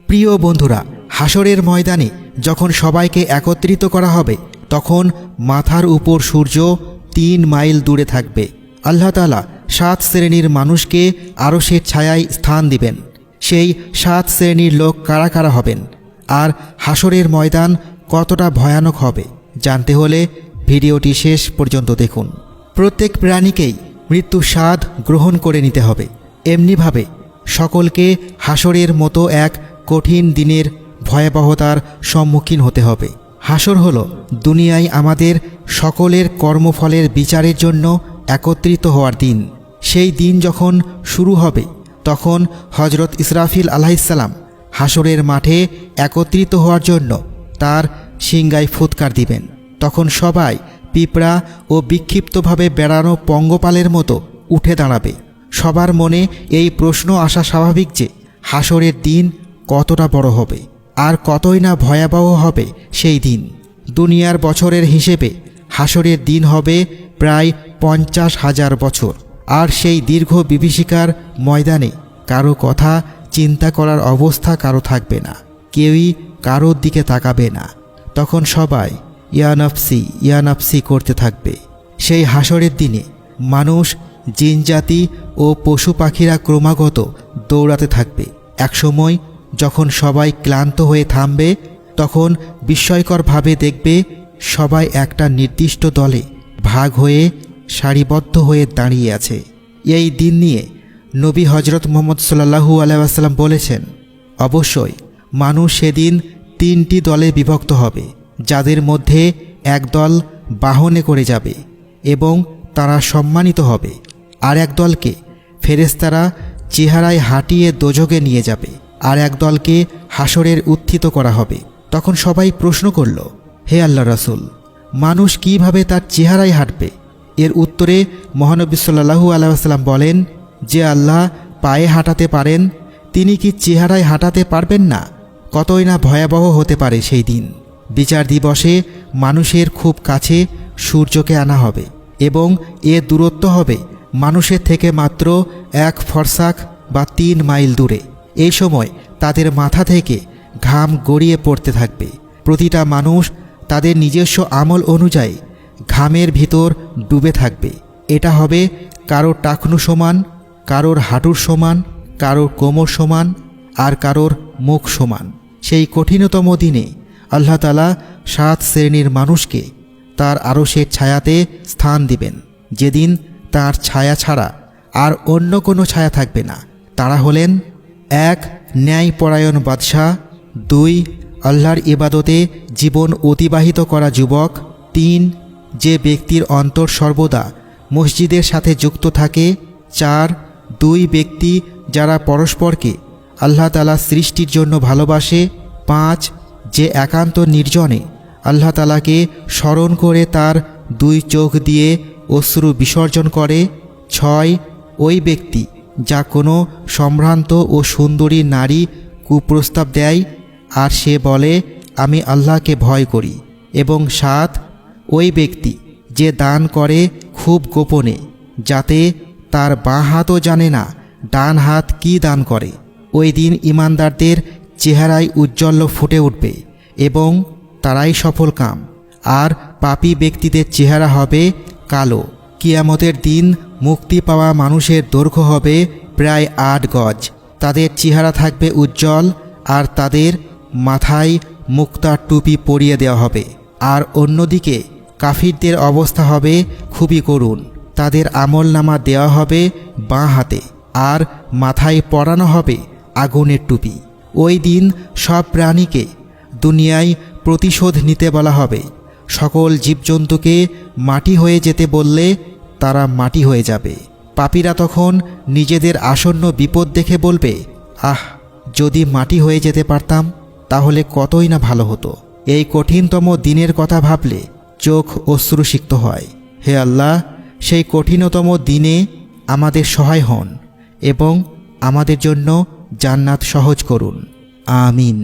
প্রিয় বন্ধুরা, হাসরের ময়দানে যখন সবাইকে একত্রিত করা হবে তখন মাথার উপর সূর্য 3 মাইল দূরে থাকবে। আল্লাহ তাআলা 7 শ্রেণীর মানুষকে আরশের ছায়ায় স্থান দিবেন। সেই 7 শ্রেণীর লোক কারা কারা হবেন আর হাসরের ময়দান কতটা ভয়ানক হবে জানতে হলে ভিডিওটি শেষ পর্যন্ত দেখুন। প্রত্যেক প্রাণীকেই মৃত্যু স্বাদ গ্রহণ করে নিতে হবে। এমনিভাবে সকলকে হাসরের মতো এক কঠিন দিনের ভয়াবহতার সম্মুখীন হতে হবে। হাসর হলো দুনিয়ায় আমাদের সকলের কর্মফলের বিচারের জন্য একত্রিত হওয়ার দিন। সেই দিন যখন শুরু হবে তখন হজরত ইসরাফিল আলাইহিসসালাম হাসরের মাঠে একত্রিত হওয়ার জন্য তার সিংগায় ফুৎকার দিবেন। তখন সবাই পিঁপড়া ও বিক্ষিপ্তভাবে বেড়ানো পঙ্গপালের মতো উঠে দাঁড়াবে। সবার মনে এই প্রশ্ন আসা স্বাভাবিক যে হাসরের দিন কতটা বড় হবে আর কতই না ভয়াবহ হবে সেই দিন। দুনিয়ার বছরের হিসেবে হাসরের দিন হবে প্রায় 50,000 বছর। আর সেই দীর্ঘ বিভীষিকার ময়দানে কারো কথা চিন্তা করার অবস্থা কারো থাকবে না, কেউই কারোর দিকে তাকাবে না। তখন সবাই ইয়া নফসি ইয়া নফসি করতে থাকবে। সেই হাসরের দিনে মানুষ, জিনজাতি ও পশু পাখিরা ক্রমাগত দৌড়াতে থাকবে। একসময় যখন সবাই ক্লান্ত হয়ে থামবে তখন বিস্ময়করভাবে দেখবে সবাই একটা নির্দিষ্ট দলে ভাগ হয়ে সারিবদ্ধ হয়ে দাঁড়িয়ে আছে। এই দিন নিয়ে নবী হজরত মুহাম্মদ সাল্লাল্লাহু আলাইহি ওয়াসাল্লাম বলেছেন, অবশ্যই মানুষ সেদিন 3টি দলে বিভক্ত হবে, যাদের মধ্যে এক দল বাহনে করে যাবে এবং তারা সম্মানিত হবে, আর এক দলকে ফেরেশতারা চেহারায় হাঁটিয়ে দোজখে নিয়ে যাবে, আর এক দলকে হাসরের উত্থিত করা হবে। তখন সবাই প্রশ্ন করল, হে আল্লাহ রাসূল, মানুষ কিভাবে তার চেহারায় হাঁটবে? এর উত্তরে মহানবী সাল্লাল্লাহু আলাইহি ওয়াসাল্লাম বলেন, যে আল্লাহ পায়ে হাঁটাতে পারেন তিনি কি চেহারায় হাঁটাতে পারবেন না? কতই না ভয়াবহ হতে পারে সেই দিন। বিচার দিবসে মানুষের খুব কাছে সূর্যকে আনা হবে এবং এর দূরত্ব হবে মানুষের থেকে মাত্র 1 ফরসাখ বা 3 মাইল দূরে। এই সময় তাদের মাথা থেকে ঘাম গড়িয়ে পড়তে থাকবে। প্রতিটা মানুষ তাদের নিজস্ব আমল অনুযায়ী ঘামের ভিতর ডুবে থাকবে। এটা হবে কারোর টাকনু সমান, কারোর হাঁটুর সমান, কারোর কোমর সমান, আর কারোর মুখ সমান। সেই কঠিনতম দিনে আল্লাহ তাআলা 7 শ্রেণীর মানুষকে তার আরশের ছায়াতে স্থান দিবেন, যেদিন তার ছায়া ছাড়া আর অন্য কোনো ছায়া থাকবে না। তারা হলেন 1 ন্যায়পরায়ণ বাদশাহ, 2 আল্লাহর ইবাদতে জীবন অতিবাহিত করা যুবক, 3 যে ব্যক্তির অন্তর সর্বদা মসজিদের সাথে যুক্ত থাকে, 4 2 ব্যক্তি যারা পরস্পরকে আল্লাহ তাআলা সৃষ্টির জন্য ভালোবাসে, 5 যে একান্ত নির্জনে আল্লাহ তাআলাকে স্মরণ করে তার 2 চোখ দিয়ে অশ্রু বিসর্জন করে, 6 ওই ব্যক্তি যা কোনো সম্ভ্রান্ত ও সুন্দরী নারী কুপ্রস্তাব দেয় আর সে বলে আমি আল্লাহকে ভয় করি, এবং 7 ওই ব্যক্তি যে দান করে খুব গোপনে, যাতে তার বাঁ হাতও জানে না ডান হাত কি দান করে। ওই দিন ঈমানদারদের চেহারায় উজ্জ্বল্য ফুটে উঠবে এবং তারাই সফল কাম, আর পাপী ব্যক্তিদের চেহারা হবে কালো। কিয়ামতের দিন মুক্তি পাওয়া মানুষের দৈর্ঘ্য হবে প্রায় 8 গজ। তাদের চেহারা থাকবে উজ্জ্বল আর তাদের মাথায় মুক্তার টুপি পরিয়ে দেওয়া হবে। আর অন্যদিকে কাফিরদের অবস্থা হবে খুবই করুণ। তাদের আমলনামা দেওয়া হবে বাঁ হাতে আর মাথায় পরানো হবে আগুনের টুপি। ওই দিন সব প্রাণীকে দুনিয়ায় প্রতিশোধ নিতে বলা হবে। সকল জীবজন্তুকে মাটি হয়ে যেতে বললে তারা মাটি হয়ে যাবে। পাপীরা তখন নিজেদের আসন্ন বিপদ দেখে বলবে, আহ, যদি মাটি হয়ে যেতে পারতাম তাহলে কতই না ভালো হতো। এই কঠিনতম দিনের কথা ভাবলে চোখ অশ্রুসিক্ত হয়। হে আল্লাহ, সেই কঠিনতম দিনে আমাদের সহায় হন এবং আমাদের জন্য জান্নাত সহজ করুন। আমিন।